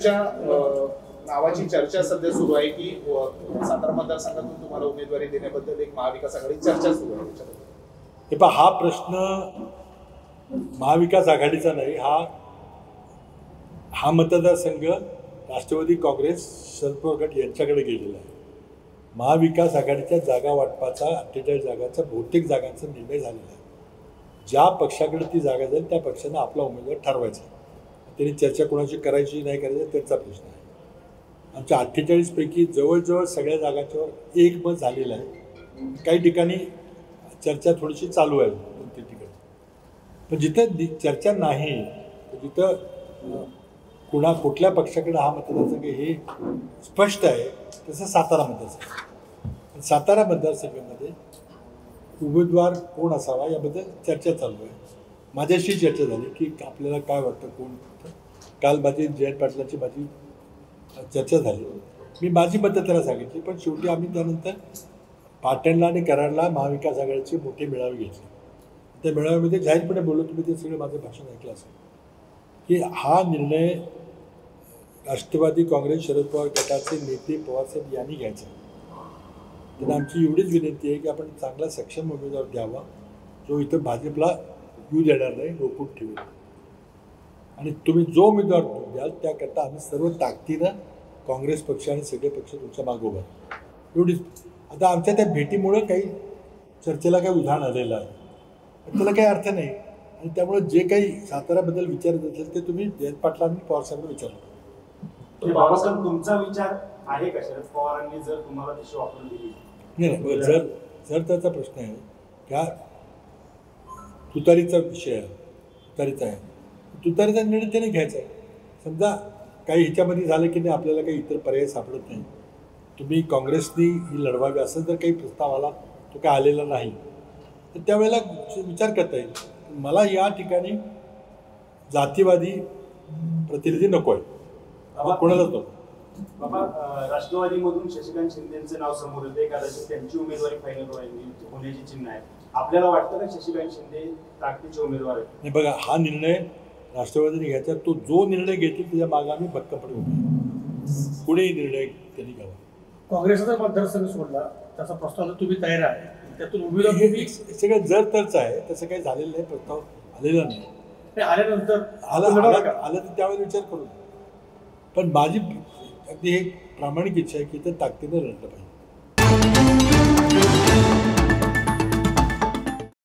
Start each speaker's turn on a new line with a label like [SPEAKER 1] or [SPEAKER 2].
[SPEAKER 1] तुमच्या नावाची चर्चा सध्या सुरू आहे की सातारा मतदारसंघातून तुम्हाला उमेदवारी देण्याबद्दल एक महाविकास आघाडी चर्चा सुरू आहे त्याच्याबद्दल.
[SPEAKER 2] हे पहा, हा प्रश्न महाविकास आघाडीचा नाही. हा मतदारसंघ राष्ट्रवादी काँग्रेस शरद पवार गट यांच्याकडे गेलेला आहे. महाविकास आघाडीच्या जागा वाटपाचा 48 जागांचा बहुतेक जागांचा निर्णय झालेला आहे. ज्या पक्षाकडे ती जागा जाईल त्या पक्षानं आपला उमेदवार ठरवायचा. त्यांनी चर्चा कोणाची करायची नाही करायची त्यांचा प्रश्न आहे. आमच्या 48 पैकी जवळजवळ सगळ्या जागांच्यावर एकमत झालेलं आहे. काही ठिकाणी चर्चा थोडीशी चालू आहे प्रत्येक ठिकाणी. पण जिथं चर्चा नाही तिथं कुठल्या पक्षाकडे हा मतदारसंघ हे स्पष्ट आहे. तसं सातारा मतदारसंघ, सातारा मतदारसंघामध्ये उमेदवार कोण असावा याबद्दल चर्चा चालू आहे. माझ्याशी चर्चा झाली की आपल्याला काय वाटतं कोण. काल जयंत पाटलांची माझी चर्चा झाली. मी माझी मतं त्याला सांगितली. पण शेवटी आम्ही त्यानंतर पाटणला आणि कराडला महाविकास आघाडीचे मोठे मेळावे घेतले. त्या मेळाव्यामध्ये जाहीरपणे बोललो, तुम्ही ते सगळं माझं भाषण ऐकलं असेल, की हा निर्णय राष्ट्रवादी काँग्रेस शरद पवार गटाचे नेते पवारसाहेब यांनी घ्यायचा. त्यांना आमची एवढीच विनंती आहे की आपण चांगला सक्षम उमेदवार द्यावा जो इथं भाजपला येऊ देणार नाही, रोखून ठेवेल. आणि तुम्ही जो उमेदवार द्याल त्याकरता आम्ही सर्व ताकदीनं काँग्रेस पक्ष आणि सगळे पक्ष तुमच्या मागोबा आहे. एवढीच. आता आमच्या त्या भेटीमुळं काही चर्चेला काही उधाण आलेलं आहे. त्याला काही अर्थ नाही. आणि त्यामुळे जे काही साताऱ्याबद्दल विचारत असेल ते तुम्ही जयंत पाटलांनी पवारसाहेबांना विचारलं.
[SPEAKER 3] बाबासाहेब, तुमचा विचार आहे का शरद पवारांनी जर तुम्हाला तशी ऑफर दिली?
[SPEAKER 2] नाही, जर त्याचा प्रश्न आहे का तुतारीचा विषय आहे, तुतारीचा आहे, तुतारीचा निर्णय त्याने घ्यायचा आहे. समजा काही ह्याच्यामध्ये झालं की नाही, आपल्याला काही इतर पर्याय सापडत नाही, तुम्ही काँग्रेसनी ही लढवावी असं जर काही प्रस्ताव आला, तो काय आलेला नाही, तर त्यावेळेला विचार करता येईल. मला या ठिकाणी जातीवादी प्रतिनिधी नको आहे. कोणालाच नको.
[SPEAKER 3] बाबा, राष्ट्रवादीमधून शशिकांत शिंदेचं नाव समोर येते. कदाचित त्यांची उमेदवारी फायनल होण्याची चिन्ह आहे. आपल्याला वाटतं का शशिकांत शिंदे ताकदीचे उमेदवार आहेत?
[SPEAKER 2] नाही, बघा, हा निर्णय राष्ट्रवादीने घ्यायचा. तो जो निर्णय घेतील त्याच्या मागे आम्ही भक्कमपणे उभे. कुणीही निर्णय त्यांनी घ्यावा.
[SPEAKER 4] काँग्रेसचा मतदारसंघ सोडला त्याचा प्रस्ताव तुम्ही तयार आहे, त्यातून उमेदवार
[SPEAKER 2] सगळं जर तरच आहे. तसं काही झालेलं नाही, प्रस्ताव आलेला नाही.
[SPEAKER 4] आल्यानंतर
[SPEAKER 2] आलं तर त्यावेळेला विचार करू. पण माझी अगदी हे प्रामाणिक इच्छा आहे की ते ताकदीनं लढलं पाहिजे.